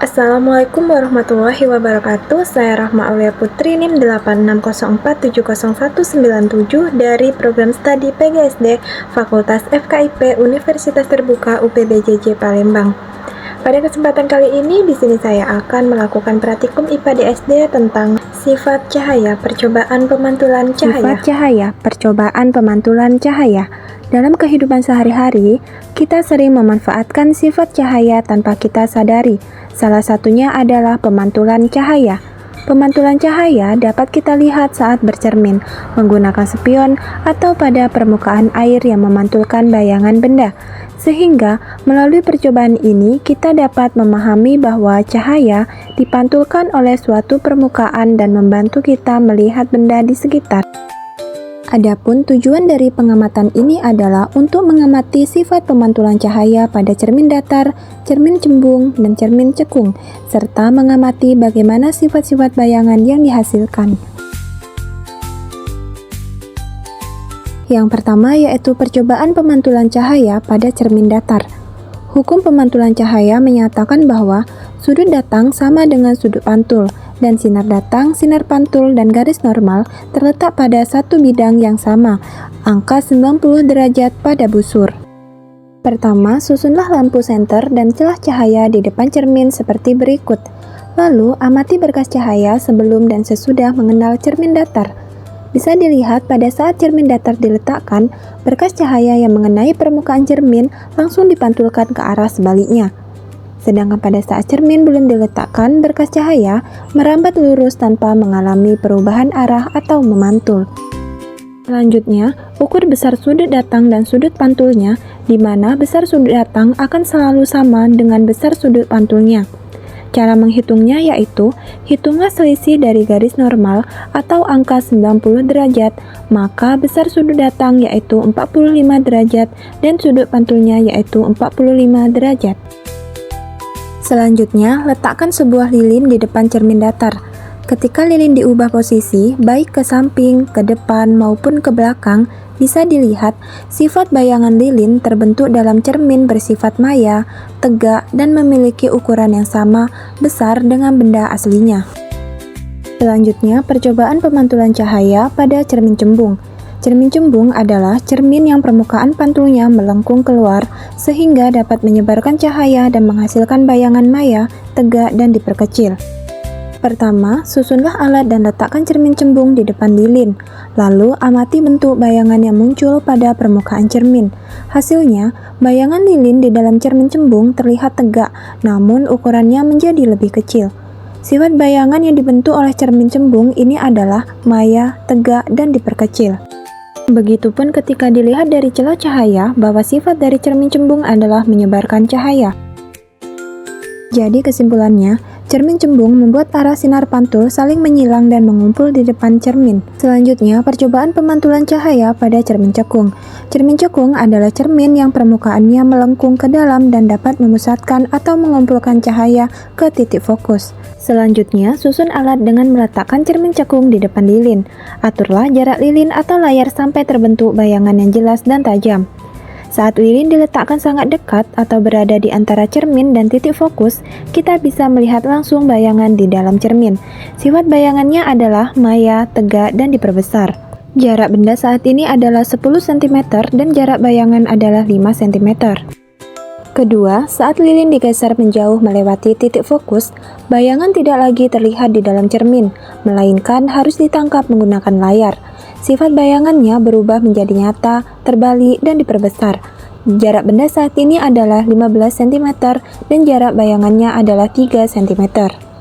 Assalamualaikum warahmatullahi wabarakatuh. Saya Rahma Aulia Putri, NIM 8604701197 dari Program Studi PGSD Fakultas FKIP Universitas Terbuka UPBJJ Palembang. Pada kesempatan kali ini, di sini saya akan melakukan praktikum IPA di SD tentang sifat cahaya, percobaan pemantulan cahaya. Sifat cahaya, percobaan pemantulan cahaya. Dalam kehidupan sehari-hari, kita sering memanfaatkan sifat cahaya tanpa kita sadari. Salah satunya adalah pemantulan cahaya. Pemantulan cahaya dapat kita lihat saat bercermin, menggunakan spion, atau pada permukaan air yang memantulkan bayangan benda. Sehingga, melalui percobaan ini, kita dapat memahami bahwa cahaya dipantulkan oleh suatu permukaan dan membantu kita melihat benda di sekitar. Adapun tujuan dari pengamatan ini adalah untuk mengamati sifat pemantulan cahaya pada cermin datar, cermin cembung, dan cermin cekung, serta mengamati bagaimana sifat-sifat bayangan yang dihasilkan. Yang pertama yaitu percobaan pemantulan cahaya pada cermin datar. Hukum pemantulan cahaya menyatakan bahwa sudut datang sama dengan sudut pantul, dan sinar datang, sinar pantul, dan garis normal terletak pada satu bidang yang sama, angka 90 derajat pada busur. Pertama, susunlah lampu senter dan celah cahaya di depan cermin seperti berikut. Lalu, amati berkas cahaya sebelum dan sesudah mengenal cermin datar. Bisa dilihat pada saat cermin datar diletakkan, berkas cahaya yang mengenai permukaan cermin langsung dipantulkan ke arah sebaliknya. Sedangkan pada saat cermin belum diletakkan, berkas cahaya merambat lurus tanpa mengalami perubahan arah atau memantul. Selanjutnya, ukur besar sudut datang dan sudut pantulnya, di mana besar sudut datang akan selalu sama dengan besar sudut pantulnya. Cara menghitungnya yaitu, hitunglah selisih dari garis normal atau angka 90 derajat, maka besar sudut datang yaitu 45 derajat dan sudut pantulnya yaitu 45 derajat. Selanjutnya, letakkan sebuah lilin di depan cermin datar. Ketika lilin diubah posisi, baik ke samping, ke depan, maupun ke belakang, bisa dilihat sifat bayangan lilin terbentuk dalam cermin bersifat maya, tegak, dan memiliki ukuran yang sama, besar dengan benda aslinya. Selanjutnya, percobaan pemantulan cahaya pada cermin cembung. Cermin cembung adalah cermin yang permukaan pantulnya melengkung keluar sehingga dapat menyebarkan cahaya dan menghasilkan bayangan maya, tegak, dan diperkecil. Pertama, susunlah alat dan letakkan cermin cembung di depan lilin. Lalu, amati bentuk bayangan yang muncul pada permukaan cermin. Hasilnya, bayangan lilin di dalam cermin cembung terlihat tegak, namun ukurannya menjadi lebih kecil. Sifat bayangan yang dibentuk oleh cermin cembung ini adalah maya, tegak, dan diperkecil. Begitupun ketika dilihat dari celah cahaya, bahwa sifat dari cermin cembung adalah menyebarkan cahaya. Jadi kesimpulannya, cermin cembung membuat arah sinar pantul saling menyilang dan mengumpul di depan cermin. Selanjutnya, percobaan pemantulan cahaya pada cermin cekung. Cermin cekung adalah cermin yang permukaannya melengkung ke dalam dan dapat memusatkan atau mengumpulkan cahaya ke titik fokus. Selanjutnya, susun alat dengan meletakkan cermin cekung di depan lilin. Aturlah jarak lilin atau layar sampai terbentuk bayangan yang jelas dan tajam. Saat lilin diletakkan sangat dekat atau berada di antara cermin dan titik fokus, kita bisa melihat langsung bayangan di dalam cermin. Sifat bayangannya adalah maya, tegak, dan diperbesar. Jarak benda saat ini adalah 10 cm dan jarak bayangan adalah 5 cm. Kedua, saat lilin digeser menjauh melewati titik fokus, bayangan tidak lagi terlihat di dalam cermin, melainkan harus ditangkap menggunakan layar. Sifat bayangannya berubah menjadi nyata, terbalik, dan diperbesar. Jarak benda saat ini adalah 15 cm dan jarak bayangannya adalah 3 cm.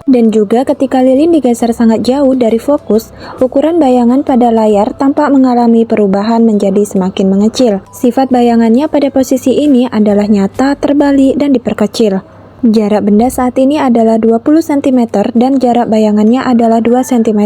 Dan juga ketika lilin digeser sangat jauh dari fokus, ukuran bayangan pada layar tampak mengalami perubahan menjadi semakin mengecil. Sifat bayangannya pada posisi ini adalah nyata, terbalik, dan diperkecil. Jarak benda saat ini adalah 20 cm dan jarak bayangannya adalah 2 cm.